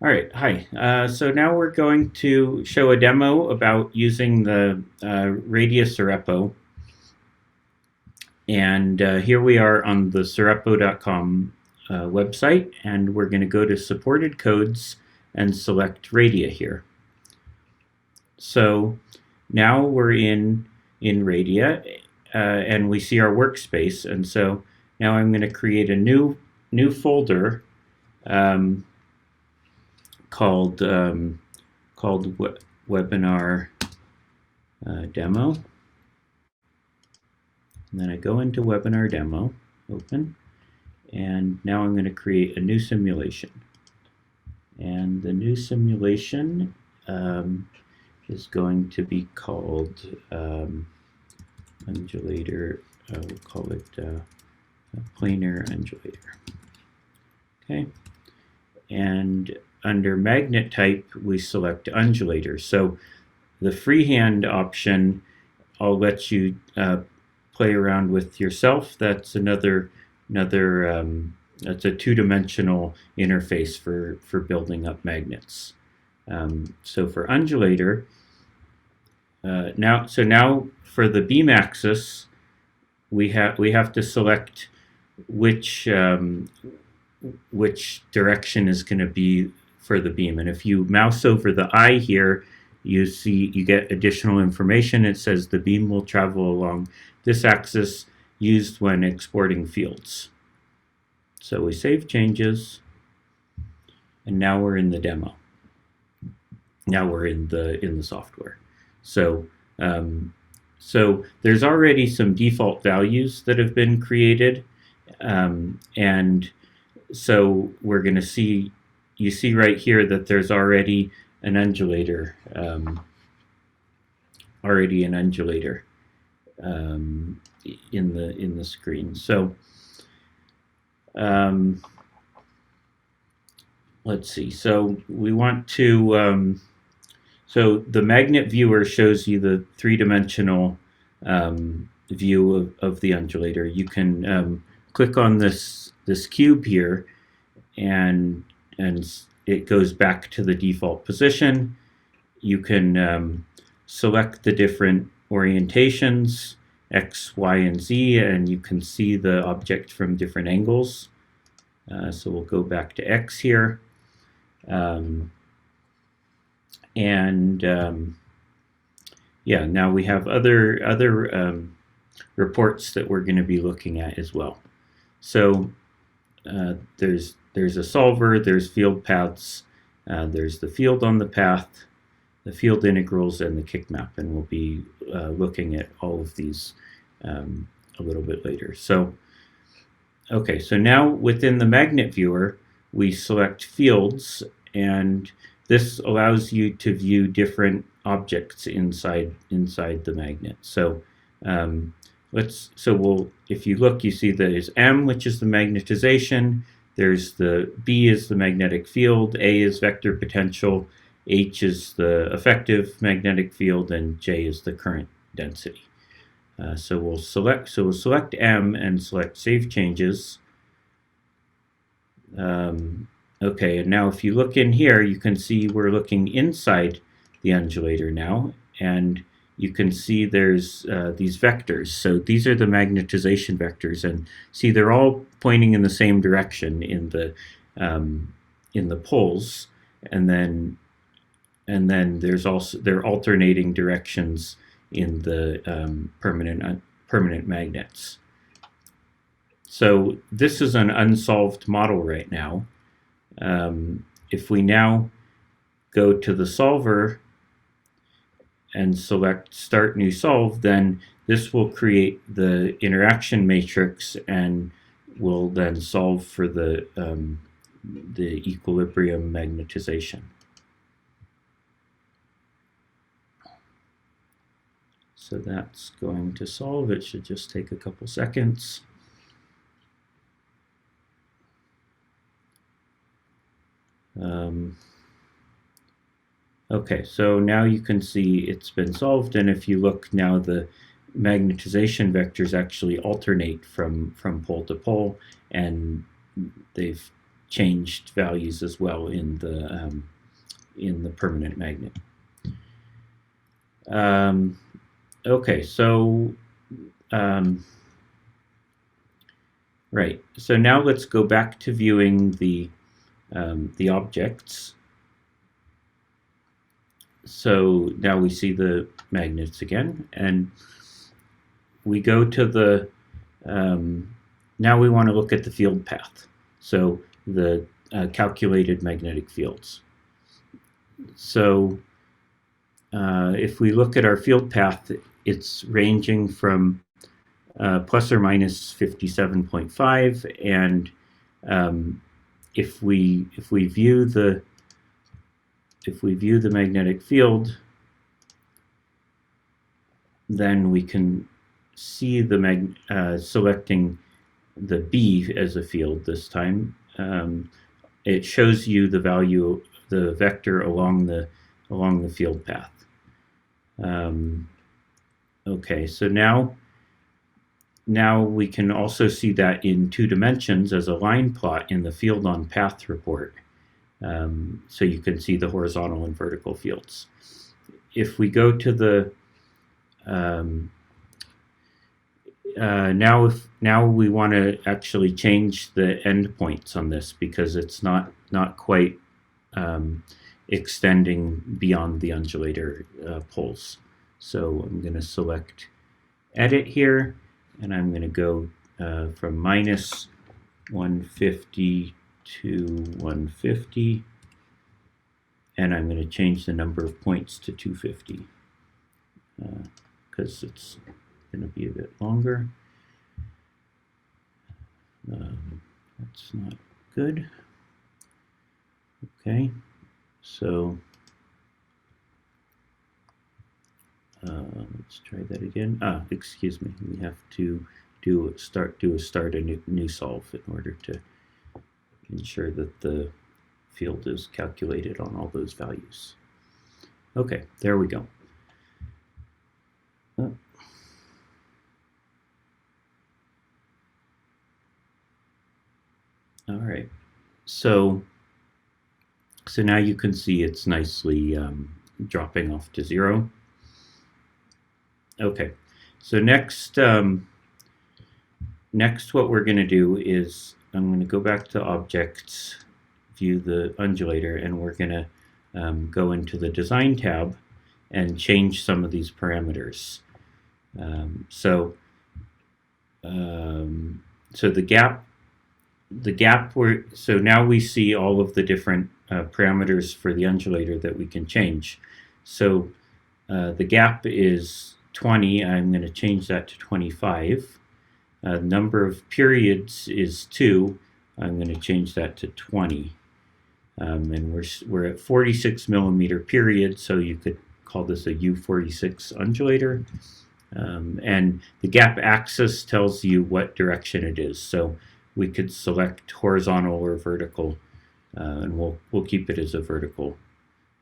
All right, hi. So now we're going to show a demo about using the Radia Sirepo. And here we are on the Sirepo.com website, and we're going to go to supported codes and select Radia here. So now we're in Radia, and we see our workspace. And so now I'm going to create a new folder called webinar demo. And then I go into webinar demo, open, and now I'm going to create a new simulation. And the new simulation is going to be called undulator. We'll call it planar undulator. Okay. And under magnet type, we select undulator. So the freehand option, I'll let you play around with yourself. That's that's a two-dimensional interface for building up magnets. So for undulator, now for the beam axis, we have to select which direction is going to be for the beam. And if you mouse over the eye here, you get additional information. It says the beam will travel along this axis used when exporting fields. So we save changes, and now we're in the demo. Now we're in the software. So there's already some default values that have been created, and so we're going to see. You see right here that there's already an undulator, in the screen. So let's see. So we want to. So the magnet viewer shows you the three-dimensional view of the undulator. You can click on this cube here, and it goes back to the default position. You can select the different orientations, X, Y, and Z, and you can see the object from different angles. So we'll go back to X here. Yeah, now we have other reports that we're going to be looking at as well. So there's a solver, there's field paths, there's the field on the path, the field integrals, and the kick map, and we'll be looking at all of these a little bit later. So, okay, so now within the magnet viewer, we select fields, and this allows you to view different objects inside the magnet. So if you look, you see there's M, which is the magnetization. There's the B is the magnetic field, A is vector potential, H is the effective magnetic field, and J is the current density. So we'll select M and select Save Changes. Okay, and now if you look in here, you can see we're looking inside the undulator now, and you can see there's these vectors. So these are the magnetization vectors, and see they're all pointing in the same direction in the poles, and then they're alternating directions in the permanent magnets. So this is an unsolved model right now. If we now go to the solver and select Start New Solve, then this will create the interaction matrix and will then solve for the equilibrium magnetization. So that's going to solve. It should just take a couple seconds. Okay, so now you can see it's been solved, and if you look now, the magnetization vectors actually alternate from pole to pole, and they've changed values as well in the permanent magnet. Okay, so right. So now let's go back to viewing the objects. So now we see the magnets again, and we go to the now we want to look at the field path. So the calculated magnetic fields. So if we look at our field path, it's ranging from plus or minus 57.5, and if we view the magnetic field, then we can see the selecting the B as a field this time. It shows you the value, the vector along the field path. Okay, so now we can also see that in 2 dimensions as a line plot in the field on path report. So you can see the horizontal and vertical fields. If we go to the now we want to actually change the endpoints on this because it's not quite extending beyond the undulator poles. So I'm going to select edit here, and I'm going to go from minus 150 to 150, and I'm going to change the number of points to 250 because it's going to be a bit longer. That's not good. Okay, so let's try that again. Excuse me. We have to start a new solve in order to ensure that the field is calculated on all those values. Okay, there we go. All right, so now you can see it's nicely dropping off to 0. Okay, so next what we're going to do is I'm going to go back to objects, view the undulator, and we're going to go into the design tab and change some of these parameters. So the gap so now we see all of the different parameters for the undulator that we can change. So the gap is 20. I'm going to change that to 25. Number of periods is 2. I'm going to change that to 20. And we're at 46 millimeter period, so you could call this a U46 undulator. And the gap axis tells you what direction it is. So we could select horizontal or vertical, and we'll keep it as a vertical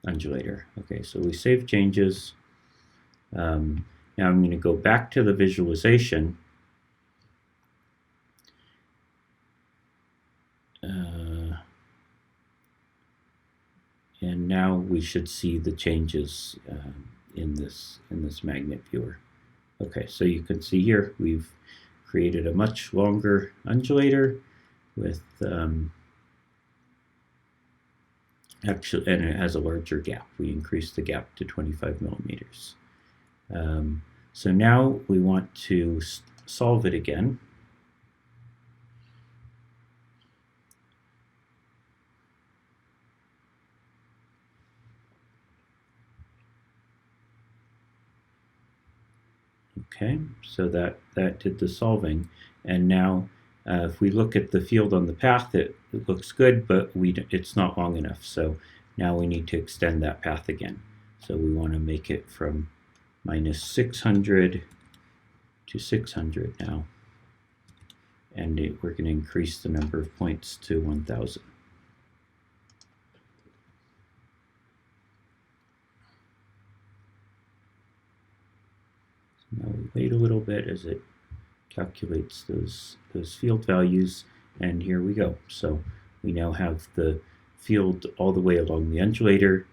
undulator. Okay, so we save changes. Now I'm going to go back to the visualization. And now we should see the changes in this magnet viewer. Okay, so you can see here we've created a much longer undulator with actually, and it has a larger gap. We increased the gap to 25 millimeters. So now we want to solve it again. Okay, so that did the solving, and now if we look at the field on the path, it looks good, but it's not long enough. So now we need to extend that path again. So we want to make it from minus 600 to 600 now, and we're going to increase the number of points to 1,000. Now we wait a little bit as it calculates those field values, and here we go. So we now have the field all the way along the undulator,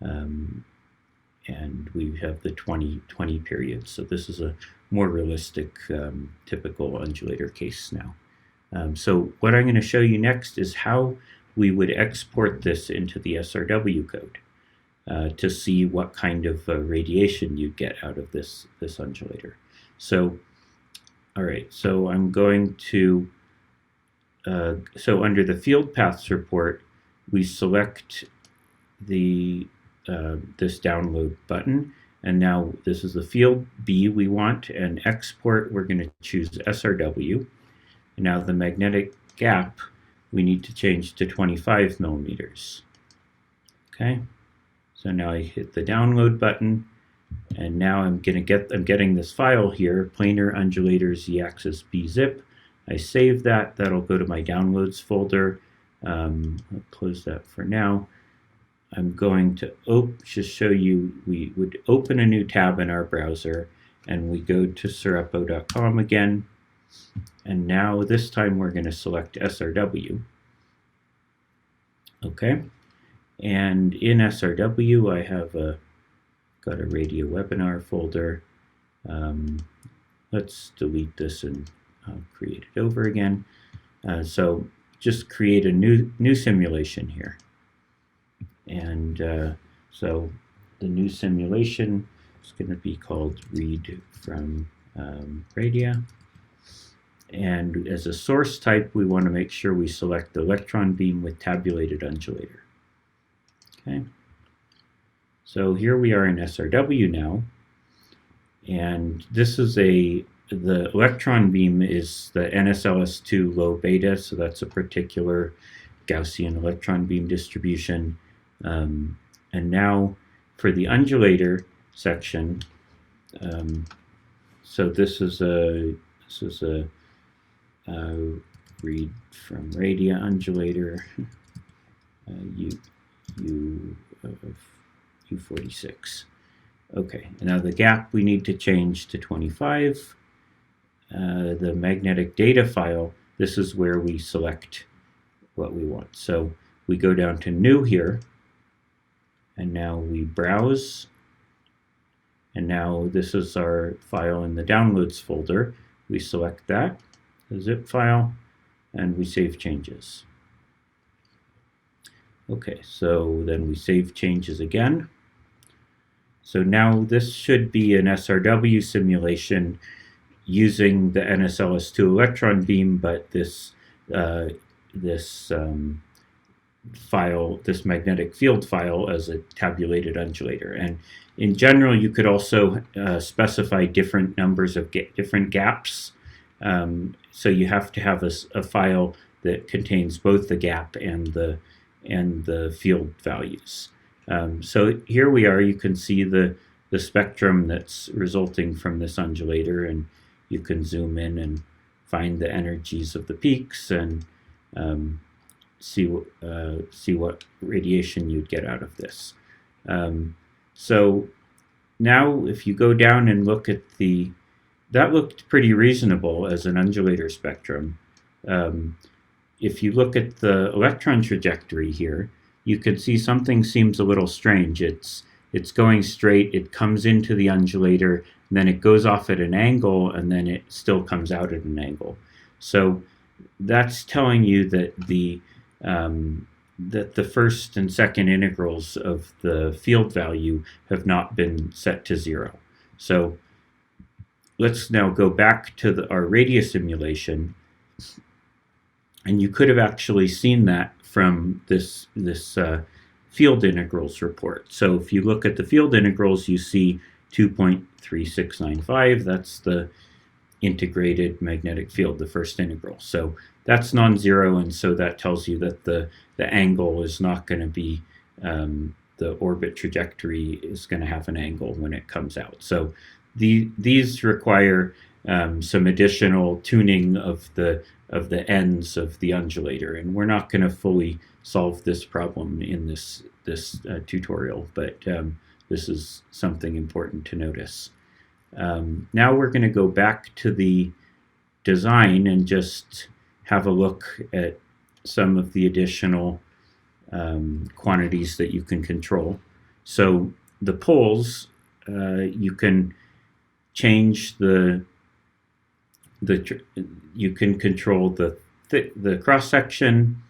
and we have the 20 period. So this is a more realistic, typical undulator case now. So what I'm going to show you next is how we would export this into the SRW code to see what kind of radiation you get out of this undulator. So, all right, so I'm going to, so under the field paths report, we select the this download button, and now this is the field B we want, and export, we're going to choose SRW. And now the magnetic gap, we need to change to 25 millimeters. Okay, so now I hit the download button, and now I'm getting this file here, planar undulator z-axis bzip. I save that. That'll go to my downloads folder. I'll close that for now. I'm going to just show you, we would open a new tab in our browser, and we go to sirepo.com again. And now this time we're going to select SRW. Okay. And in SRW, I have got a Radia webinar folder. Let's delete this and create it over again. So just create a new simulation here. And so the new simulation is going to be called read from Radia. And as a source type, we want to make sure we select the electron beam with tabulated undulator. Okay. So here we are in SRW now. And this is the electron beam is the NSLS2 low beta, so that's a particular Gaussian electron beam distribution. And now for the undulator section, so this is a read from Radia undulator U46. Okay, now the gap we need to change to 25. The magnetic data file, this is where we select what we want. So we go down to new here, and now we browse, and now this is our file in the downloads folder. We select that, the zip file, and we save changes. Okay, so then we save changes again. So now this should be an SRW simulation using the NSLS2 electron beam, but this file, this magnetic field file, as a tabulated undulator. And in general, you could also specify different numbers of different gaps. So you have to have a file that contains both the gap and the field values. So here we are. You can see the spectrum that's resulting from this undulator, and you can zoom in and find the energies of the peaks and see what radiation you'd get out of this. So now if you go down and look at that looked pretty reasonable as an undulator spectrum. If you look at the electron trajectory here, you can see something seems a little strange. It's going straight, it comes into the undulator, and then it goes off at an angle, and then it still comes out at an angle. So that's telling you that that the first and second integrals of the field value have not been set to 0. So let's now go back to our Radia simulation, and you could have actually seen that from this field integrals report. So if you look at the field integrals, you see 2.3695. That's the integrated magnetic field, the first integral. So that's non-zero, and so that tells you that the angle is not going to be, the orbit trajectory is going to have an angle when it comes out. So these require some additional tuning of the ends of the undulator, and we're not going to fully solve this problem in this tutorial, but this is something important to notice. Now we're going to go back to the design and just have a look at some of the additional quantities that you can control. So the poles, you can change you can control the cross section.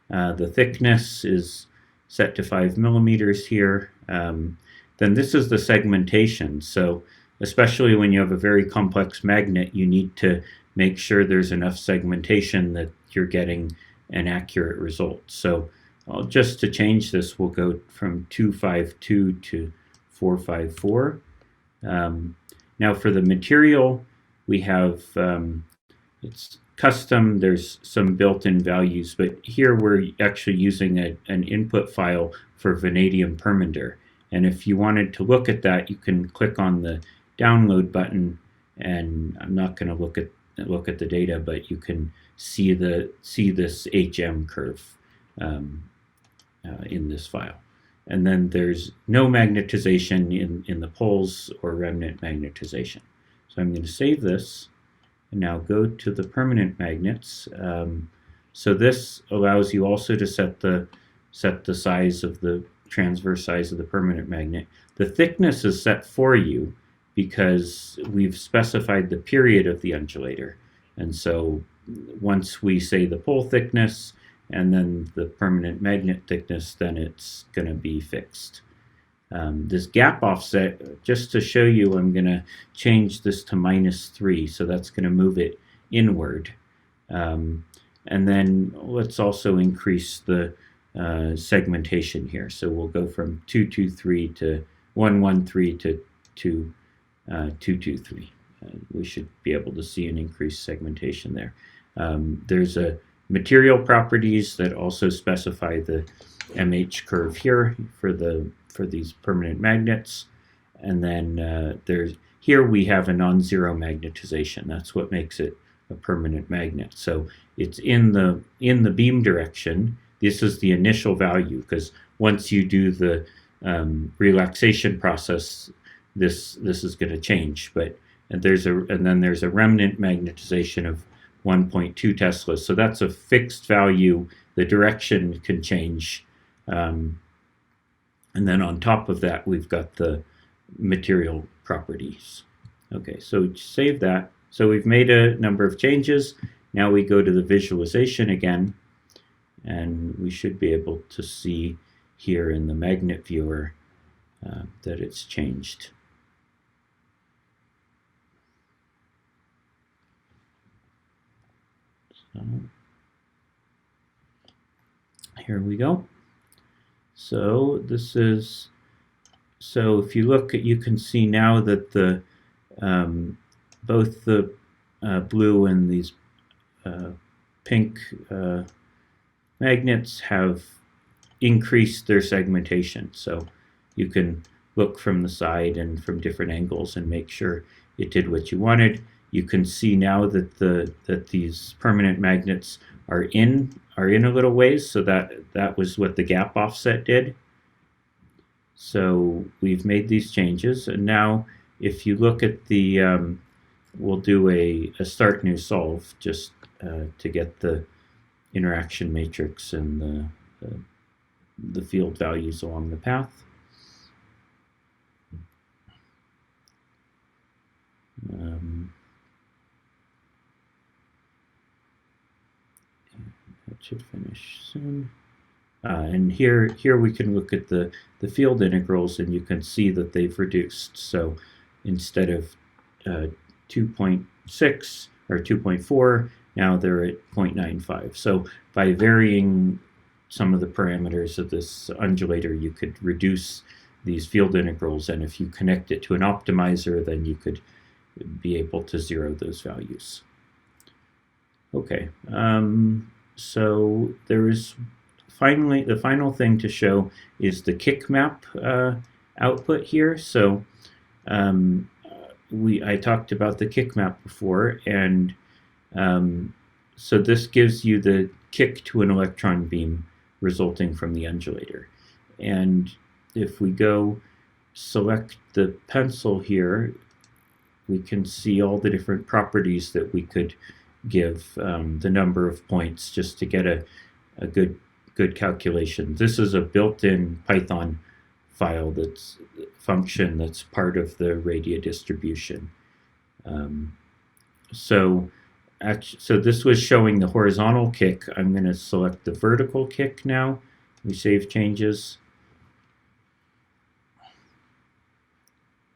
The thickness is set to 5 millimeters here. Then this is the segmentation. So especially when you have a very complex magnet, you need to make sure there's enough segmentation that you're getting an accurate result. So just to change this, we'll go from 252 to 454. Now for the material, we have, it's custom, there's some built-in values, but here we're actually using an input file for vanadium permanent. And if you wanted to look at that, you can click on the download button, and I'm not going to look at the data, but you can see this HM curve in this file. And then there's no magnetization in the poles or remnant magnetization. So I'm going to save this and now go to the permanent magnets. So this allows you also to set the size of the transverse size of the permanent magnet. The thickness is set for you because we've specified the period of the undulator. And so once we say the pole thickness and then the permanent magnet thickness, then it's going to be fixed. This gap offset, just to show you, I'm going to change this to -3, so that's going to move it inward. And then let's also increase the segmentation here. So we'll go from 223 to 113 to 223. We should be able to see an increased segmentation there. There's a material properties that also specify the MH curve here for these permanent magnets, and then here we have a non-zero magnetization. That's what makes it a permanent magnet. So it's in the beam direction. This is the initial value, because once you do the relaxation process, this is going to change. And then there's a remnant magnetization of 1.2 Tesla. So that's a fixed value. The direction can change. And then on top of that, we've got the material properties. Okay, so save that. So we've made a number of changes. Now we go to the visualization again, and we should be able to see here in the magnet viewer that it's changed. So here we go. So this is, so if you look at, you can see now that the both the blue and these pink magnets have increased their segmentation. So you can look from the side and from different angles and make sure it did what you wanted. You can see now that these permanent magnets are in a little ways, so that was what the gap offset did. So we've made these changes, and now if you look at the, we'll do a start new solve just to get the interaction matrix and the field values along the path. That should finish soon. And here we can look at the field integrals, and you can see that they've reduced. So instead of 2.6 or 2.4, now they're at 0.95. So by varying some of the parameters of this undulator, you could reduce these field integrals, and if you connect it to an optimizer, then you could be able to zero those values. Okay, so there is finally, the final thing to show is the kick map output here. So I talked about the kick map before, and so this gives you the kick to an electron beam resulting from the undulator. And if we go select the pencil here, we can see all the different properties that we could give, the number of points, just to get a good calculation. This is a built-in Python file function that's part of the Radia distribution. So this was showing the horizontal kick. I'm going to select the vertical kick now. We save changes.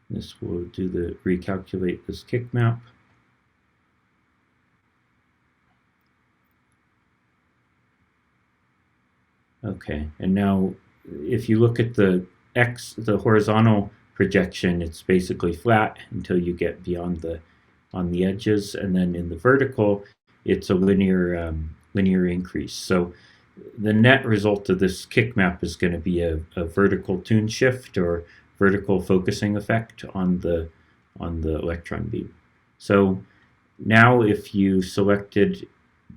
This will recalculate this kick map. Okay, and now if you look at the horizontal projection, it's basically flat until you get beyond on the edges, and then in the vertical, it's a linear increase. So the net result of this kick map is going to be a vertical tune shift or vertical focusing effect on the electron beam. So now if you selected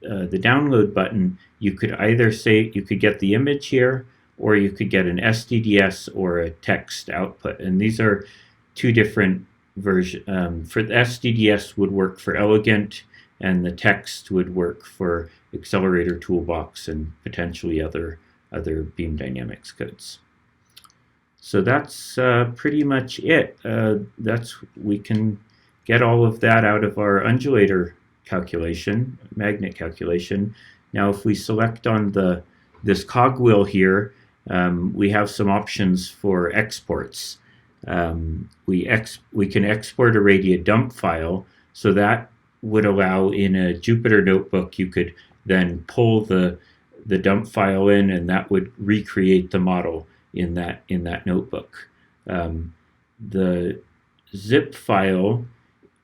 the download button, you could either get the image here, or you could get an SDDS or a text output. And these are two different versions. For the SDDS would work for Elegant, and the text would work for Accelerator Toolbox and potentially other beam dynamics codes. So that's pretty much it. We can get all of that out of our undulator calculation, magnet calculation. Now, if we select on this cogwheel here, we have some options for exports. We can export a Radia dump file, so that would allow in a Jupyter notebook you could then pull the dump file in, and that would recreate the model in that notebook. The zip file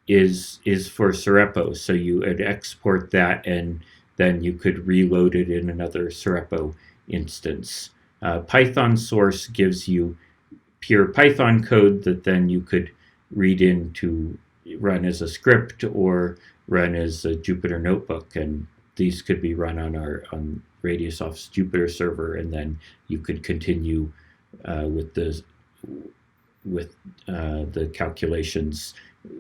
is for Sirepo, so you would export that and then you could reload it in another Sirepo instance. Python source gives you pure Python code that then you could read in to run as a script or run as a Jupyter notebook, and these could be run on Radiasoft's Jupyter server, and then you could continue with the calculations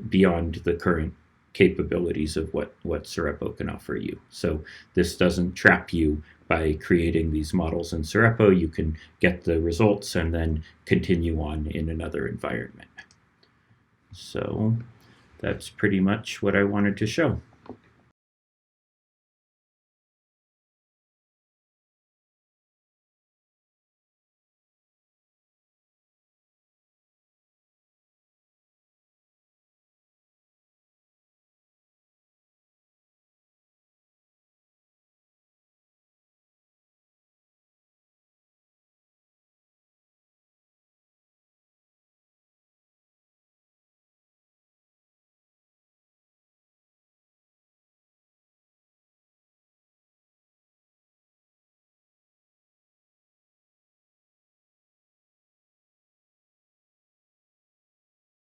beyond the current capabilities of what Sirepo can offer you. So this doesn't trap you by creating these models in Sirepo. You can get the results and then continue on in another environment. So that's pretty much what I wanted to show.